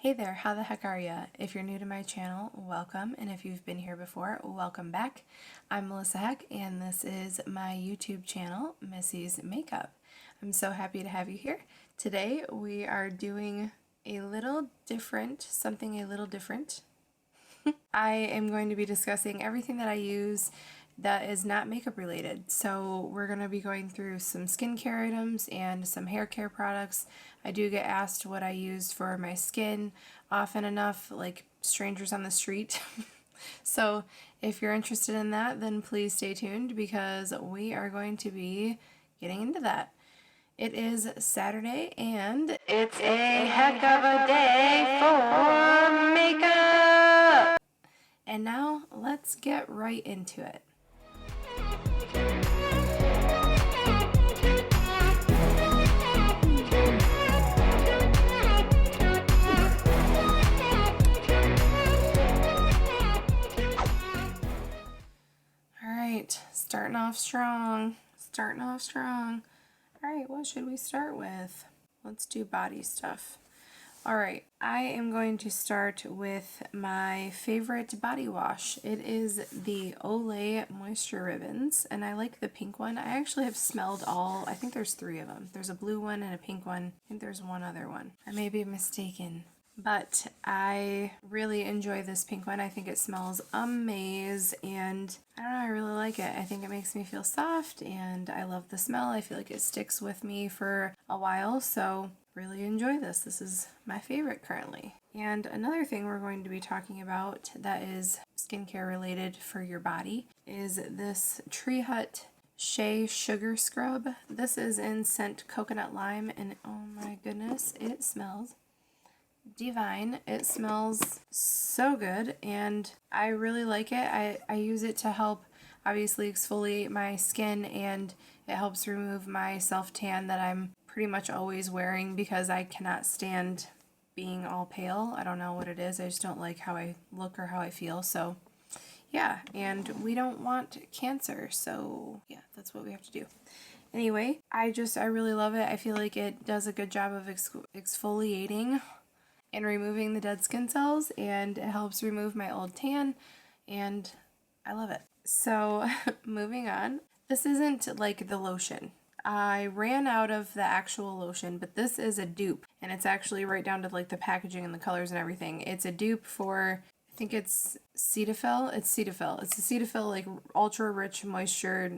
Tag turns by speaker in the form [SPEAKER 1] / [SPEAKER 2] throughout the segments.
[SPEAKER 1] Hey there, how the heck are ya? If you're new to my channel, welcome, and if you've been here before, welcome back. I'm Melissa Heck, and this is my YouTube channel, Missy's Makeup. I'm so happy to have you here. Today we are doing a little different, something a little different. I am going to be discussing everything that I use that is not makeup related. So we're going to be going through some skincare items and some hair care products. I do get asked what I use for my skin often enough, like strangers on the street. So if you're interested in that, then please stay tuned because we are going to be getting into that. It is Saturday and it's a heck of a day for makeup! And now let's get right into it. Alright, starting off strong. Alright, what should we start with? Let's do body stuff. Alright, I am going to start with my favorite body wash. It is the Olay Moisture Ribbons, and I like the pink one. I actually have smelled all, I think there's 3 of them. There's a blue one and a pink one. I think there's one other one. I may be mistaken. But I really enjoy this pink one. I think it smells amazing, and I don't know, I really like it. I think it makes me feel soft, and I love the smell. I feel like it sticks with me for a while, so really enjoy this. This is my favorite currently. And another thing we're going to be talking about that is skincare related for your body is this Tree Hut Shea Sugar Scrub. This is in scent Coconut Lime, and oh my goodness, it smells divine. It smells so good, and I really like it. I use it to help obviously exfoliate my skin, and it helps remove my self-tan that I'm pretty much always wearing because I cannot stand being all pale. I don't know what it is. I just don't like how I look or how I feel. So yeah, and we don't want cancer. So yeah, that's what we have to do. Anyway, I really love it. I feel like it does a good job of exfoliating and removing the dead skin cells, and it helps remove my old tan, and I love it. So moving on, this isn't like the lotion. I ran out of the actual lotion, but this is a dupe, and it's actually right down to like the packaging and the colors and everything. It's a dupe for, I think it's Cetaphil. It's Cetaphil. It's a Cetaphil like ultra rich moisture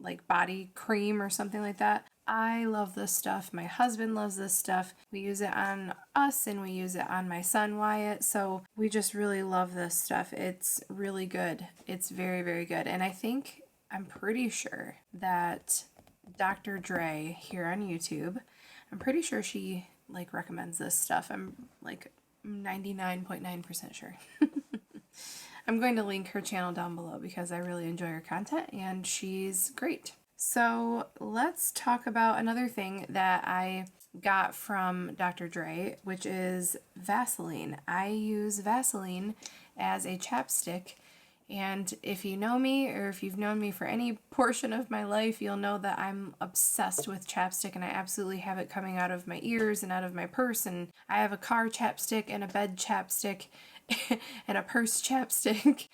[SPEAKER 1] like body cream or something like that. I love this stuff. My husband loves this stuff. We use it on us and we use it on my son Wyatt. So we just really love this stuff. It's really good. It's very, very good. And I'm pretty sure that Dr. Dre here on YouTube, I'm pretty sure she like recommends this stuff. I'm like 99.9% sure. I'm going to link her channel down below because I really enjoy her content and she's great. So let's talk about another thing that I got from Dr. Dre, which is Vaseline. I use Vaseline as a chapstick, and if you know me or if you've known me for any portion of my life, you'll know that I'm obsessed with chapstick, and I absolutely have it coming out of my ears and out of my purse, and I have a car chapstick and a bed chapstick and a purse chapstick.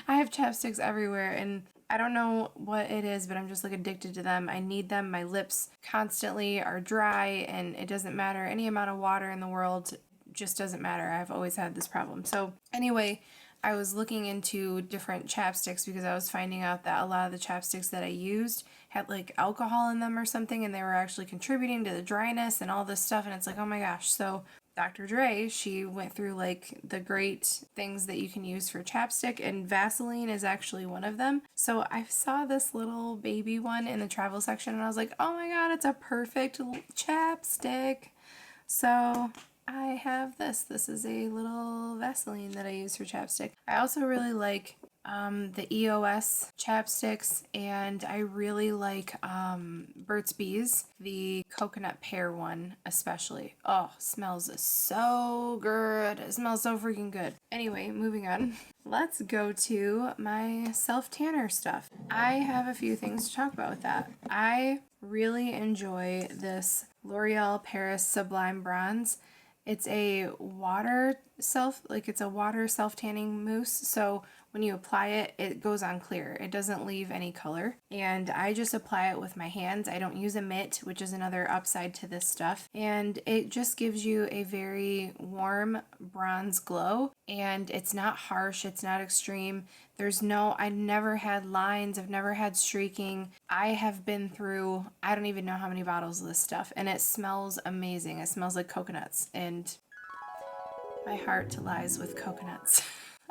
[SPEAKER 1] I have chapsticks everywhere, and I don't know what it is, but I'm just like addicted to them. I need them. My lips constantly are dry, and it doesn't matter. Any amount of water in the world just doesn't matter. I've always had this problem. So anyway, I was looking into different chapsticks because I was finding out that a lot of the chapsticks that I used had like alcohol in them or something, and they were actually contributing to the dryness and all this stuff, and it's like, oh my gosh. So Dr. Dre, she went through like the great things that you can use for chapstick, and Vaseline is actually one of them. So I saw this little baby one in the travel section, and I was like, oh my god, it's a perfect chapstick. So I have this. This is a little Vaseline that I use for chapstick. I also really like the EOS chapsticks, and I really like Burt's Bees, the coconut pear one especially. Oh, smells so good. It smells so freaking good. Anyway, moving on. Let's go to my self-tanner stuff. I have a few things to talk about with that. I really enjoy this L'Oreal Paris Sublime Bronze. It's a water self-tanning mousse. So when you apply it, it goes on clear. It doesn't leave any color. And I just apply it with my hands. I don't use a mitt, which is another upside to this stuff. And it just gives you a very warm bronze glow. And it's not harsh. It's not extreme. I never had lines. I've never had streaking. I have been through, I don't even know how many bottles of this stuff. And it smells amazing. It smells like coconuts. And my heart lies with coconuts.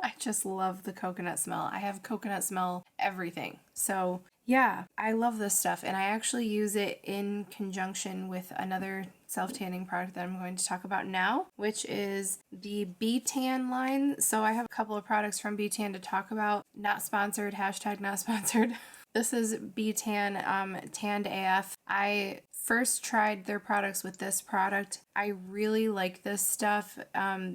[SPEAKER 1] I just love the coconut smell. I have coconut smell everything. So yeah, I love this stuff. And I actually use it in conjunction with another self-tanning product that I'm going to talk about now, which is the b.tan line. So I have a couple of products from b.tan to talk about. Not sponsored, hashtag not sponsored. This is b.tan Tanned AF. I first tried their products with this product. I really like this stuff.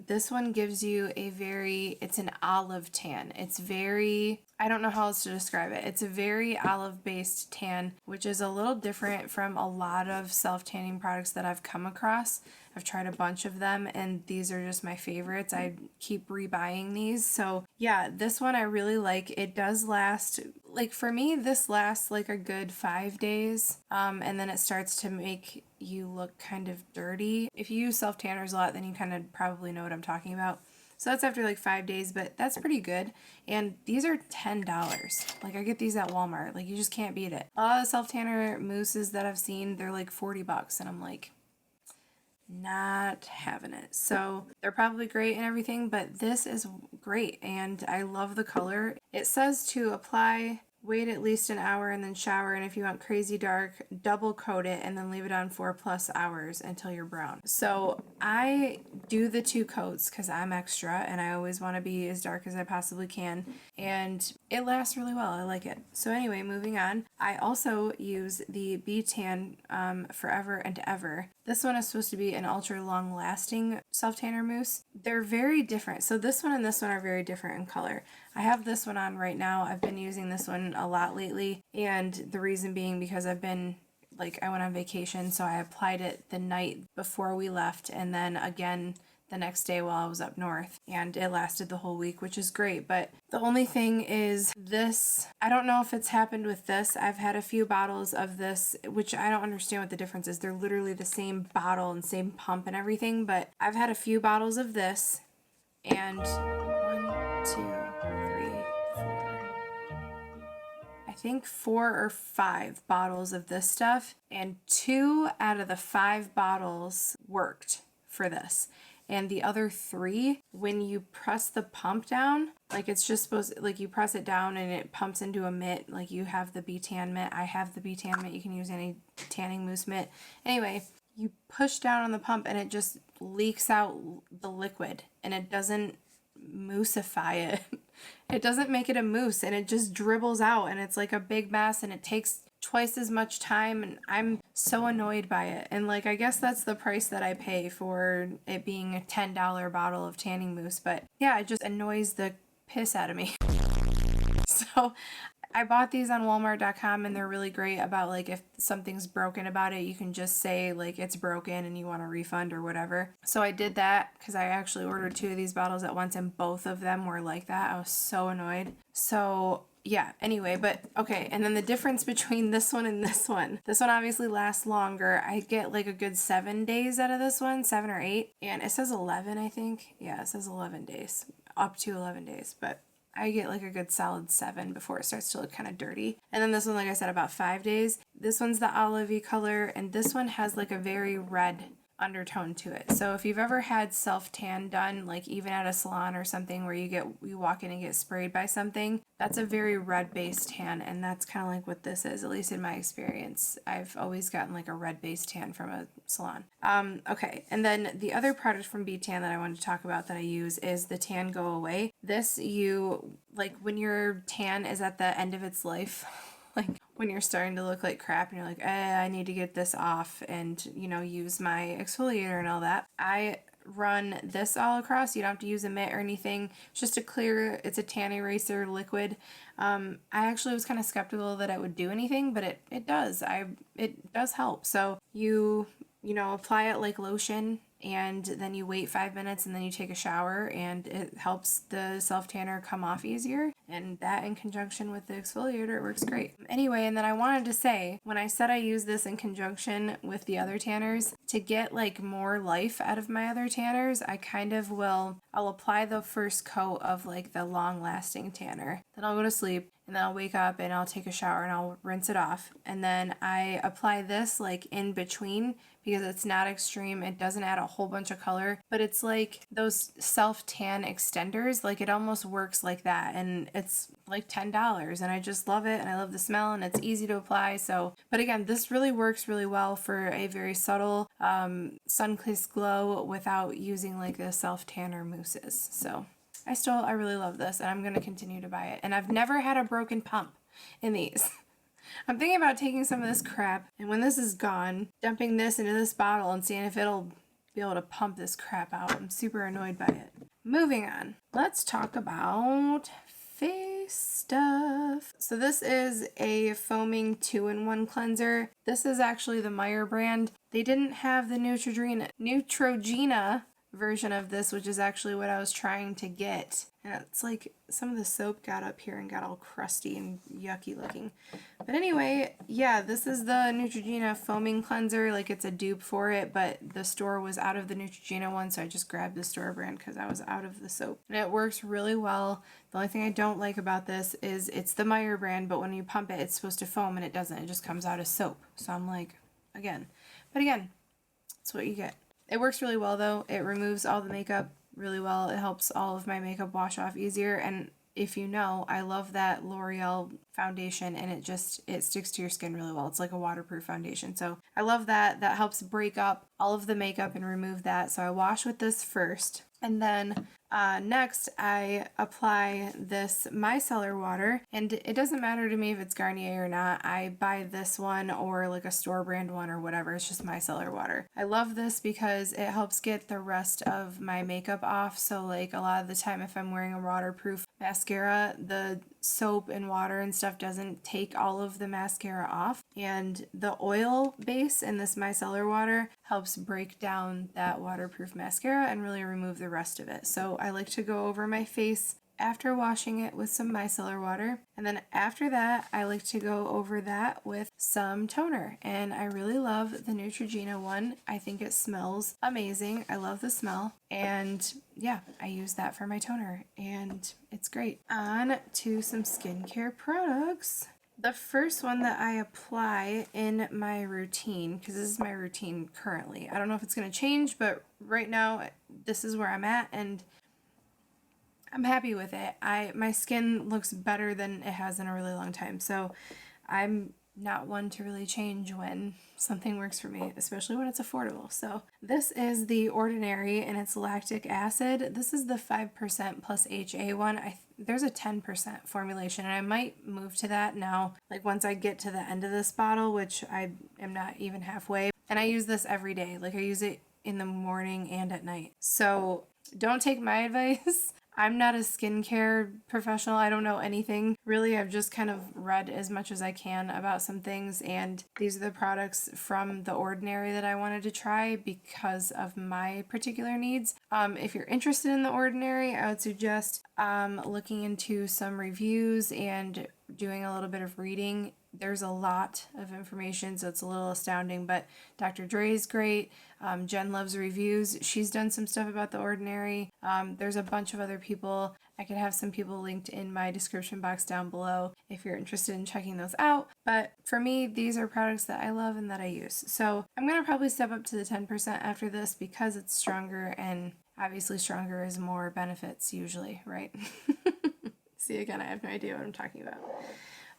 [SPEAKER 1] This one gives you it's an olive tan. It's very, I don't know how else to describe it. It's a very olive-based tan, which is a little different from a lot of self-tanning products that I've come across. I've tried a bunch of them, and these are just my favorites. I keep rebuying these. So yeah, this one I really like. It does last, like for me, this lasts like a good 5 days. And then it starts to make you look kind of dirty. If you use self-tanners a lot, then you kind of probably know what I'm talking about. So that's after like 5 days, but that's pretty good. And these are $10. Like I get these at Walmart. Like you just can't beat it. A lot of self-tanner mousses that I've seen, they're like $40, and I'm like, not having it. So they're probably great and everything, but this is great and I love the color. It says to apply, wait at least an hour, and then shower, and if you want crazy dark, double coat it and then leave it on 4+ hours until you're brown. So I do the 2 coats because I'm extra and I always want to be as dark as I possibly can, and it lasts really well. I like it. So anyway, moving on. I also use the b.tan Forever and Ever. This one is supposed to be an ultra long lasting self-tanner mousse. They're very different. So this one and this one are very different in color. I have this one on right now. I've been using this one a lot lately, and the reason being because I went on vacation, so I applied it the night before we left and then again the next day while I was up north, and it lasted the whole week, which is great. But the only thing is this, I don't know if it's happened with this. I've had a few bottles of this, which I don't understand what the difference is. They're literally the same bottle and same pump and everything, but I've had a few bottles of this, and 1, 2, 3, 4, I think 4 or 5 bottles of this stuff, and 2 out of the 5 bottles worked for this. And the other 3, when you press the pump down, like it's just supposed, like you press it down and it pumps into a mitt, like you have the b.tan mitt. I have the b.tan mitt. You can use any tanning mousse mitt. Anyway, you push down on the pump and it just leaks out the liquid, and it doesn't moussify it. It doesn't make it a mousse, and it just dribbles out, and it's like a big mess, and it takes twice as much time, and I'm so annoyed by it. And like, I guess that's the price that I pay for it being a $10 bottle of tanning mousse, but yeah, it just annoys the piss out of me. So I bought these on Walmart.com, and they're really great about like if something's broken about it, you can just say like it's broken and you want a refund or whatever. So I did that because I actually ordered 2 of these bottles at once, and both of them were like that. I was so annoyed. So yeah, anyway, but okay. And then the difference between this one and this one obviously lasts longer. I get like a good 7 days out of this one, 7 or 8. And it says 11, I think. Yeah, it says 11 days, up to 11 days, but I get like a good solid 7 before it starts to look kind of dirty. And then this one, like I said, about 5 days. This one's the olivey color, and this one has like a very red undertone to it. So if you've ever had self-tan done, like even at a salon or something where you walk in and get sprayed by something, that's a very red-based tan, and that's kind of like what this is, at least in my experience. I've always gotten like a red-based tan from a salon. Okay, and then the other product from b.tan that I wanted to talk about that I use is the Tan Go Away. This, like when your tan is at the end of its life, like when you're starting to look like crap and you're like, I need to get this off and, use my exfoliator and all that. I run this all across. You don't have to use a mitt or anything. It's just it's a tan eraser liquid. I actually was kind of skeptical that it would do anything, but it does. It does help. So you apply it like lotion, and then you wait 5 minutes and then you take a shower, and it helps the self tanner come off easier. And that in conjunction with the exfoliator, it works great. Anyway, and then I wanted to say, when I said I use this in conjunction with the other tanners, to get like more life out of my other tanners, I kind of I'll apply the first coat of like the long lasting tanner. Then I'll go to sleep, and then I'll wake up and I'll take a shower and I'll rinse it off. And then I apply this like in between, because it's not extreme. It doesn't add a whole bunch of color, but it's like those self tan extenders. Like it almost works like that, and it's like $10, and I just love it, and I love the smell, and it's easy to apply. So, but again, this really works really well for a very subtle sun-kissed glow without using like the self tanner mousses. So I really love this, and I'm going to continue to buy it. And I've never had a broken pump in these. I'm thinking about taking some of this crap, and when this is gone, dumping this into this bottle and seeing if it'll be able to pump this crap out. I'm super annoyed by it. Moving on, let's talk about face stuff. So this is a foaming 2-in-1 cleanser. This is actually the Meyer brand. They didn't have the Neutrogena version of this, which is actually what I was trying to get. And it's like some of the soap got up here and got all crusty and yucky looking. But anyway, yeah, this is the Neutrogena foaming cleanser. Like it's a dupe for it, but the store was out of the Neutrogena one, so I just grabbed the store brand because I was out of the soap. And it works really well. The only thing I don't like about this is it's the Meyer brand, but when you pump it, it's supposed to foam, and it doesn't. It just comes out as soap. So I'm like, again. But again, that's what you get. It works really well though. It removes all the makeup really well. It helps all of my makeup wash off easier. And if you know, I love that L'Oreal foundation, and it sticks to your skin really well. It's like a waterproof foundation. So I love that. That helps break up all of the makeup and remove that. So I wash with this first. And then next I apply this micellar water, and it doesn't matter to me if it's Garnier or not. I buy this one or like a store brand one or whatever. It's just micellar water. I love this because it helps get the rest of my makeup off. So like a lot of the time if I'm wearing a waterproof mascara, the soap and water and stuff doesn't take all of the mascara off, and the oil base in this micellar water helps break down that waterproof mascara and really remove the rest of it. So I like to go over my face after washing it with some micellar water, and then after that I like to go over that with some toner. And I really love the Neutrogena one. I think it smells amazing. I love the smell, and yeah, I use that for my toner, and it's great. On to some skincare products. The first one that I apply in my routine, because this is my routine currently. I don't know if it's going to change, but right now this is where I'm at, and I'm happy with it. My skin looks better than it has in a really long time, so I'm not one to really change when something works for me, especially when it's affordable. So this is the Ordinary, and it's lactic acid. This is the 5% plus HA one. There's a 10% formulation, and I might move to that now, like once I get to the end of this bottle, which I am not even halfway. And I use this every day. Like I use it in the morning and at night. So don't take my advice. I'm not a skincare professional. I don't know anything. Really, I've just kind of read as much as I can about some things, and these are the products from The Ordinary that I wanted to try because of my particular needs. If you're interested in The Ordinary, I would suggest looking into some reviews and doing a little bit of reading. There's a lot of information, so it's a little astounding, but Dr. Dre's great. Jen loves reviews. She's done some stuff about The Ordinary. There's a bunch of other people. I could have some people linked in my description box down below if you're interested in checking those out. But for me, these are products that I love and that I use. So I'm going to probably step up to the 10% after this because it's stronger, and obviously stronger is more benefits usually, right? See, again, I have no idea what I'm talking about.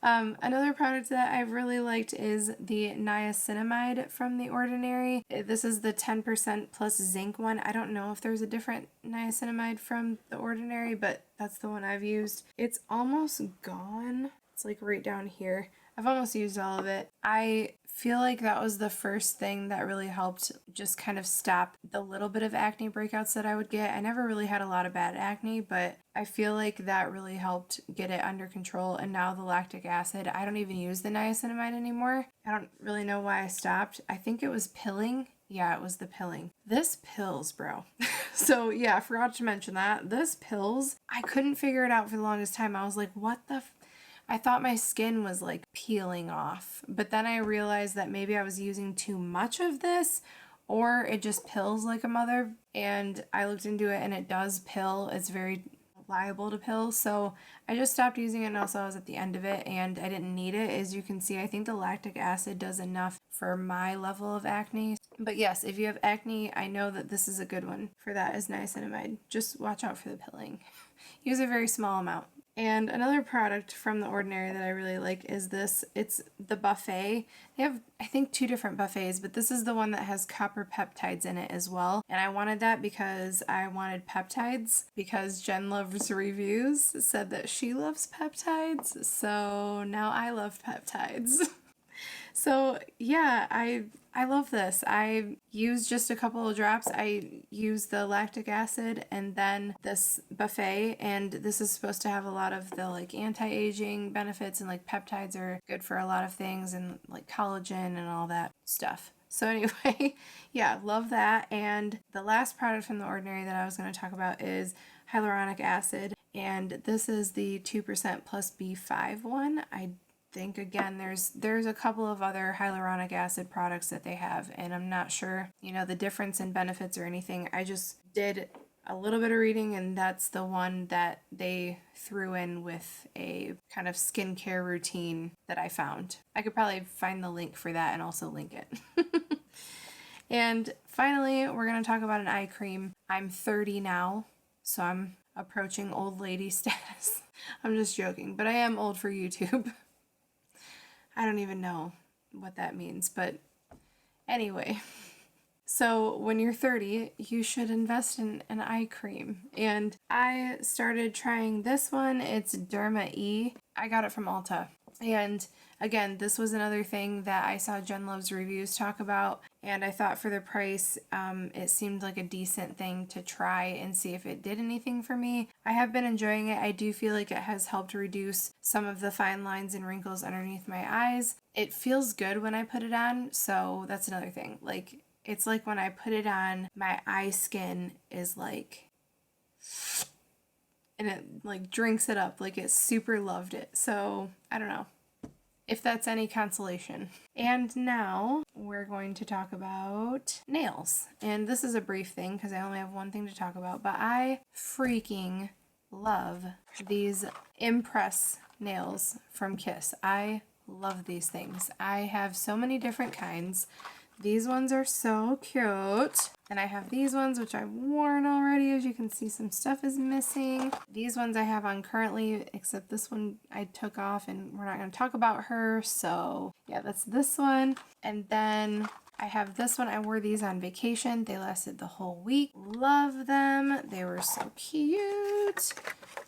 [SPEAKER 1] Another product that I've really liked is the Niacinamide from The Ordinary. This is the 10% plus zinc one. I don't know if there's a different niacinamide from The Ordinary, but that's the one I've used. It's almost gone. It's like right down here. I've almost used all of it. I feel like that was the first thing that really helped just kind of stop the little bit of acne breakouts that I would get. I never really had a lot of bad acne, but I feel like that really helped get it under control. And now the lactic acid, I don't even use the niacinamide anymore. I don't really know why I stopped. I think it was pilling Yeah, it was the pilling. This pills, bro. So yeah, I forgot to mention that. This pills, I couldn't figure it out for the longest time. I was like, what the I thought my skin was like peeling off, but then I realized that maybe I was using too much of this or it just pills like a mother. And I looked into it and it does pill. It's very liable to pill. So I just stopped using it and also I was at the end of it and I didn't need it. As you can see, I think the lactic acid does enough for my level of acne. But yes, if you have acne, I know that this is a good one for that is niacinamide. Just watch out for the pilling. Use a very small amount. And another product from The Ordinary that I really like is this. It's the buffet. They have, I think, 2 different buffets, but this is the one that has copper peptides in it as well. And I wanted that because I wanted peptides, because Jen Loves Reviews said that she loves peptides. So now I love peptides. So yeah, I love this. I use just a couple of drops. I use the lactic acid and then this buffet, and this is supposed to have a lot of the like anti-aging benefits, and like peptides are good for a lot of things, and like collagen and all that stuff. So anyway, yeah, love that. And the last product from The Ordinary that I was going to talk about is hyaluronic acid, and this is the 2% plus B5 one. I think again there's a couple of other hyaluronic acid products that they have, and I'm not sure, you know, the difference in benefits or anything. I just did a little bit of reading, and that's the one that they threw in with a kind of skincare routine that I found. I could probably find the link for that and also link it. And finally, we're going to talk about an eye cream. I'm 30 now, so I'm approaching old lady status. I'm just joking, but I am old for YouTube. I don't even know what that means, but anyway. So when you're 30, you should invest in an eye cream. And I started trying this one. It's Derma E. I got it from Ulta. And again, this was another thing that I saw Jen Loves Reviews talk about, and I thought for the price, it seemed like a decent thing to try and see if it did anything for me. I have been enjoying it. I do feel like it has helped reduce some of the fine lines and wrinkles underneath my eyes. It feels good when I put it on, so that's another thing. Like, it's like when I put it on, my eye skin is like, and it like drinks it up. Like, it super loved it. So I don't know if that's any consolation. And now we're going to talk about nails. And this is a brief thing because I only have one thing to talk about, but I freaking love these Impress nails from Kiss. I love these things. I have so many different kinds. These ones are so cute. And I have these ones, which I've worn already. As you can see, some stuff is missing. These ones I have on currently, except this one I took off, and we're not going to talk about her. So yeah, that's this one. And then I have this one. I wore these on vacation. They lasted the whole week. Love them. They were so cute.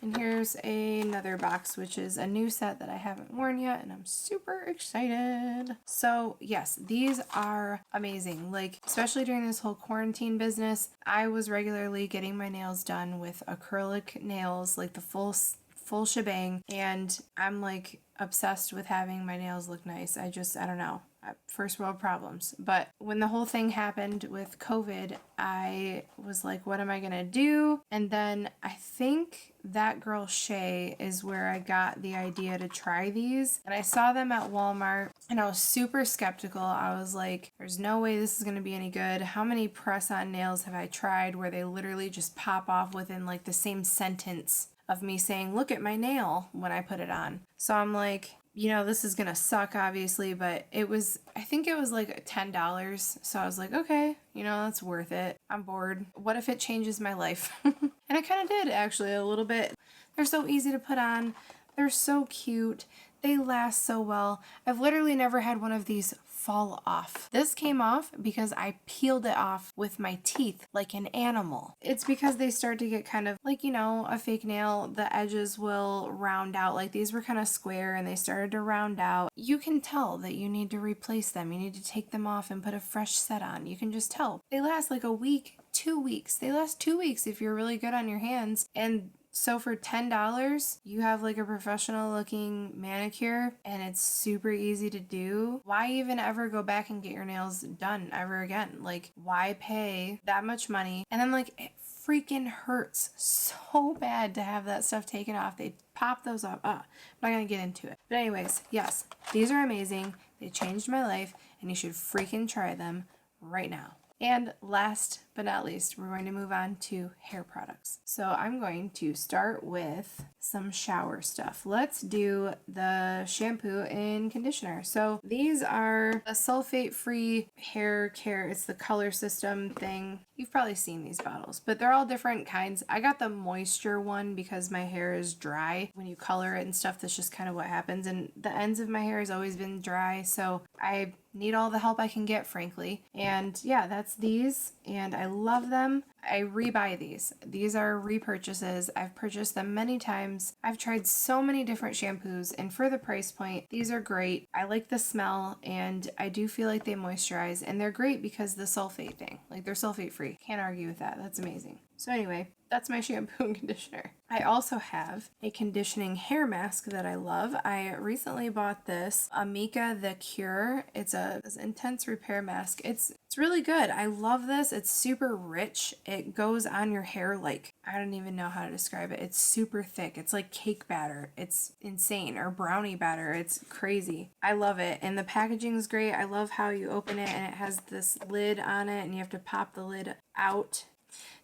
[SPEAKER 1] And here's another box, which is a new set that I haven't worn yet, and I'm super excited. So yes, these are amazing. Like, especially during this whole quarantine business, I was regularly getting my nails done with acrylic nails, like the full shebang, and I'm like obsessed with having my nails look nice. I don't know. First world problems. But when the whole thing happened with COVID, I was like, what am I gonna do? And then I think that girl Shea is where I got the idea to try these. And I saw them at Walmart and I was super skeptical. I was like, there's no way this is gonna be any good. How many press-on nails have I tried where they literally just pop off within like the same sentence of me saying, look at my nail, when I put it on? So I'm like, you know, this is gonna suck, obviously, but I think it was like $10. So I was like, okay, you know, that's worth it. I'm bored. What if it changes my life? And it kind of did, actually, a little bit. They're so easy to put on. They're so cute. They last so well. I've literally never had one of these fall off. This came off because I peeled it off with my teeth like an animal. It's because they start to get kind of like, you know, a fake nail, the edges will round out. Like, these were kind of square and they started to round out. You can tell that you need to replace them. You need to take them off and put a fresh set on. You can just tell. They last like a week, 2 weeks. They last 2 weeks if you're really good on your hands. And So for $10, you have like a professional looking manicure and it's super easy to do. Why even ever go back and get your nails done ever again? Like, why pay that much money? And then like it freaking hurts so bad to have that stuff taken off. They pop those off. I'm not gonna get into it. But anyways, yes, these are amazing. They changed my life and you should freaking try them right now. And last but not least, we're going to move on to hair products. So I'm going to start with some shower stuff. Let's do the shampoo and conditioner. So these are a sulfate-free hair care. It's the color system thing. You've probably seen these bottles, but they're all different kinds. I got the moisture one because my hair is dry. When you color it and stuff, that's just kind of what happens. And the ends of my hair has always been dry, so I need all the help I can get, frankly. And yeah, that's these, and I love them. I rebuy these. These are repurchases. I've purchased them many times. I've tried so many different shampoos, and for the price point, these are great. I like the smell, and I do feel like they moisturize, and they're great because the sulfate thing. Like, they're sulfate free. Can't argue with that. That's amazing. So anyway, that's my shampoo and conditioner. I also have a conditioning hair mask that I love. I recently bought this Amika The Cure. It's a intense repair mask. It's really good. I love this. It's super rich. It goes on your hair like, I don't even know how to describe it. It's super thick. It's like cake batter. It's insane. Or brownie batter. It's crazy. I love it. And the packaging is great. I love how you open it and it has this lid on it and you have to pop the lid out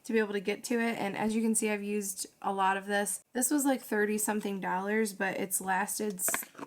[SPEAKER 1] to be able to get to it. And as you can see, I've used a lot of this. This was like $30 something, but it's lasted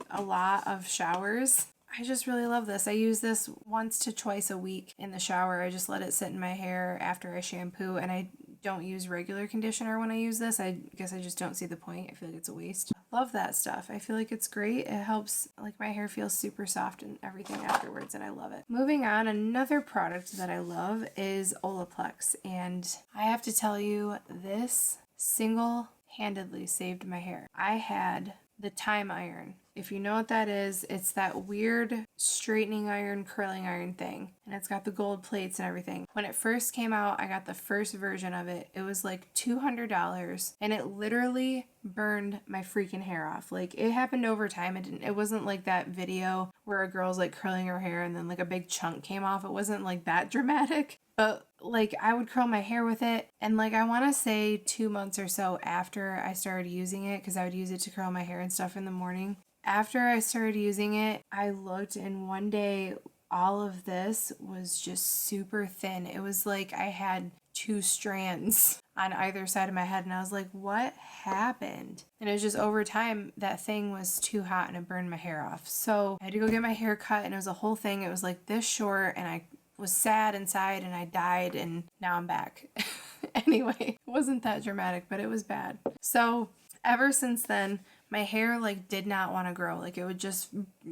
[SPEAKER 1] a lot of showers. I just really love this. I use this once to twice a week in the shower. I just let it sit in my hair after I shampoo, and I don't use regular conditioner when I use this. I guess I just don't see the point. I feel like it's a waste. Love that stuff. I feel like it's great. It helps, like, my hair feels super soft and everything afterwards, and I love it. Moving on, another product that I love is Olaplex, and I have to tell you, this single-handedly saved my hair. I had the time iron. If you know what that is, it's that weird straightening iron, curling iron thing. And it's got the gold plates and everything. When it first came out, I got the first version of it. It was like $200 and it literally burned my freaking hair off. Like, it happened over time. It wasn't like that video where a girl's like curling her hair and then like a big chunk came off. It wasn't like that dramatic. But like, I would curl my hair with it, and like, I want to say 2 months or so after I started using it, because I would use it to curl my hair and stuff in the morning. After I started using it, I looked, and one day all of this was just super thin. It was like I had 2 strands on either side of my head, and I was like, what happened? And it was just over time, that thing was too hot and it burned my hair off. So I had to go get my hair cut, and it was a whole thing. It was like this short, and I was sad inside and I died, and now I'm back. Anyway, it wasn't that dramatic, but it was bad. So ever since then, my hair like did not want to grow. Like, it would just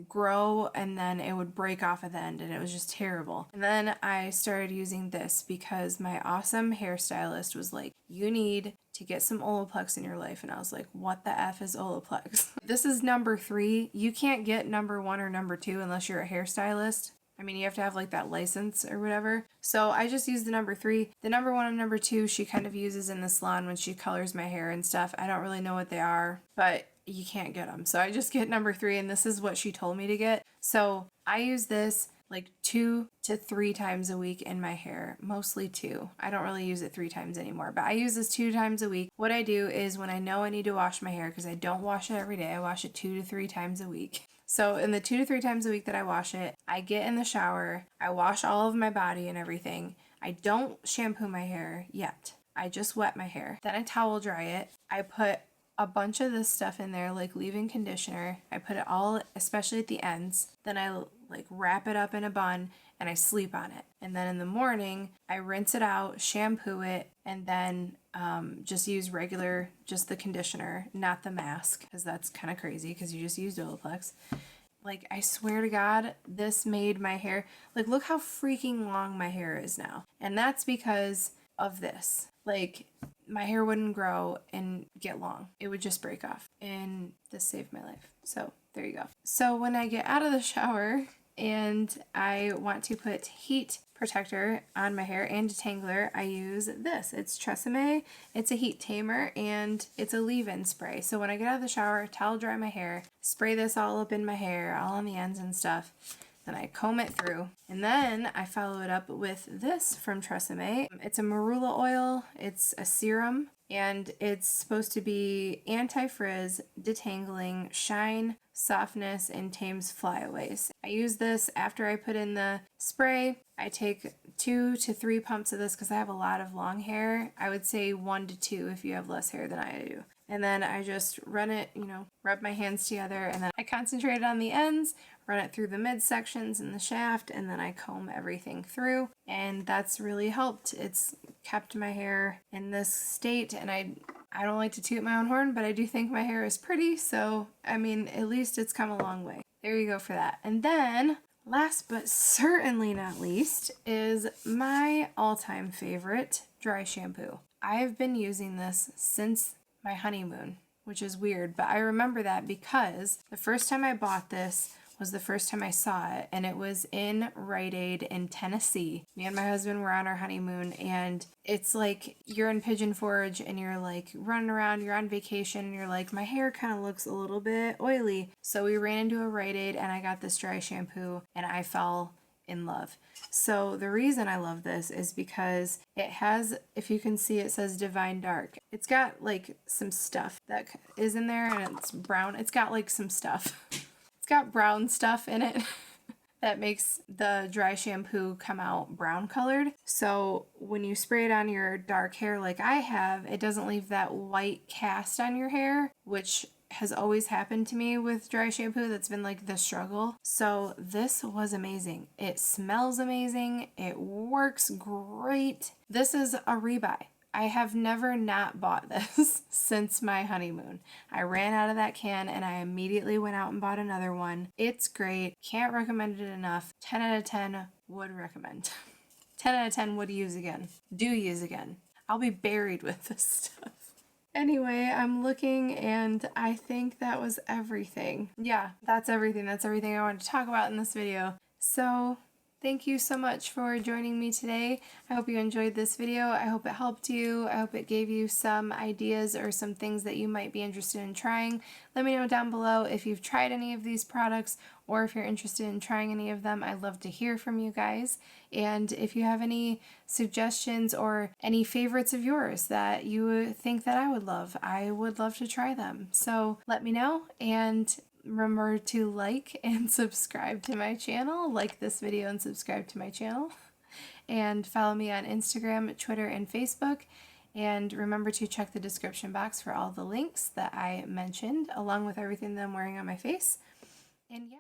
[SPEAKER 1] grow and then it would break off at the end, and it was just terrible. And then I started using this because my awesome hairstylist was like, you need to get some Olaplex in your life. And I was like, what the F is Olaplex? This is number 3. You can't get number 1 or number 2 unless you're a hairstylist. I mean, you have to have like that license or whatever. So I just use the number 3. The number 1 and number 2 she kind of uses in the salon when she colors my hair and stuff. I don't really know what they are, but you can't get them. So I just get number 3, and this is what she told me to get. So I use this like 2 to 3 times a week in my hair, mostly 2. I don't really use it 3 times anymore, but I use this 2 times a week. What I do is when I know I need to wash my hair, because I don't wash it every day, I wash it 2 to 3 times a week. So in the 2 to 3 times a week that I wash it, I get in the shower, I wash all of my body and everything. I don't shampoo my hair yet. I just wet my hair. Then I towel dry it. I put a bunch of this stuff in there, like leave-in conditioner. I put it all, especially at the ends. Then I like wrap it up in a bun and I sleep on it. And then in the morning, I rinse it out, shampoo it, and then just use regular, just the conditioner, not the mask, because that's kind of crazy because you just used Olaplex. Like, I swear to God, this made my hair, like, look how freaking long my hair is now. And that's because of this. Like, my hair wouldn't grow and get long. It would just break off. And this saved my life. So there you go. So when I get out of the shower, and I want to put heat protector on my hair and detangler, I use this. It's Tresemme. It's a heat tamer and it's a leave-in spray. So when I get out of the shower, towel dry my hair, spray this all up in my hair, all on the ends and stuff. Then I comb it through, and then I follow it up with this from Tresemme. It's a marula oil. It's a serum, and it's supposed to be anti-frizz, detangling, shine, softness, and tames flyaways. I use this after I put in the spray. I take 2 to 3 pumps of this because I have a lot of long hair. I would say 1 to 2 if you have less hair than I do. And then I just run it, rub my hands together, and then I concentrate on the ends, run it through the midsections and the shaft, and then I comb everything through. And that's really helped. It's kept my hair in this state, and I don't like to toot my own horn, but I do think my hair is pretty, so I mean, at least it's come a long way. There you go for that. And then, last but certainly not least, is my all-time favorite dry shampoo. I have been using this since my honeymoon, which is weird, but I remember that because the first time I bought this was the first time I saw it, and it was in Rite Aid in Tennessee. Me and my husband were on our honeymoon, and it's like you're in Pigeon Forge and you're like running around, you're on vacation, and you're like, my hair kind of looks a little bit oily. So we ran into a Rite Aid and I got this dry shampoo and I fell in love. So the reason I love this is because it has, if you can see, it says Divine Dark. It's got like some stuff that is in there, and it's brown. It's got like some stuff. It's got brown stuff in it that makes the dry shampoo come out brown colored. So when you spray it on your dark hair like I have, it doesn't leave that white cast on your hair, which has always happened to me with dry shampoo. That's been like the struggle. So this was amazing. It smells amazing. It works great. This is a rebuy. I have never not bought this since my honeymoon. I ran out of that can and I immediately went out and bought another one. It's great. Can't recommend it enough. 10 out of 10 would recommend. 10 out of 10 would use again. Do use again. I'll be buried with this stuff. Anyway, I'm looking and I think that was everything. Yeah, that's everything. That's everything I wanted to talk about in this video. So thank you so much for joining me today. I hope you enjoyed this video. I hope it helped you. I hope it gave you some ideas or some things that you might be interested in trying. Let me know down below if you've tried any of these products or if you're interested in trying any of them. I'd love to hear from you guys. And if you have any suggestions or any favorites of yours that you think that I would love to try them. So let me know, and remember to like and subscribe to my channel. Like this video and subscribe to my channel. And follow me on Instagram, Twitter, and Facebook. And remember to check the description box for all the links that I mentioned, along with everything that I'm wearing on my face. And yeah.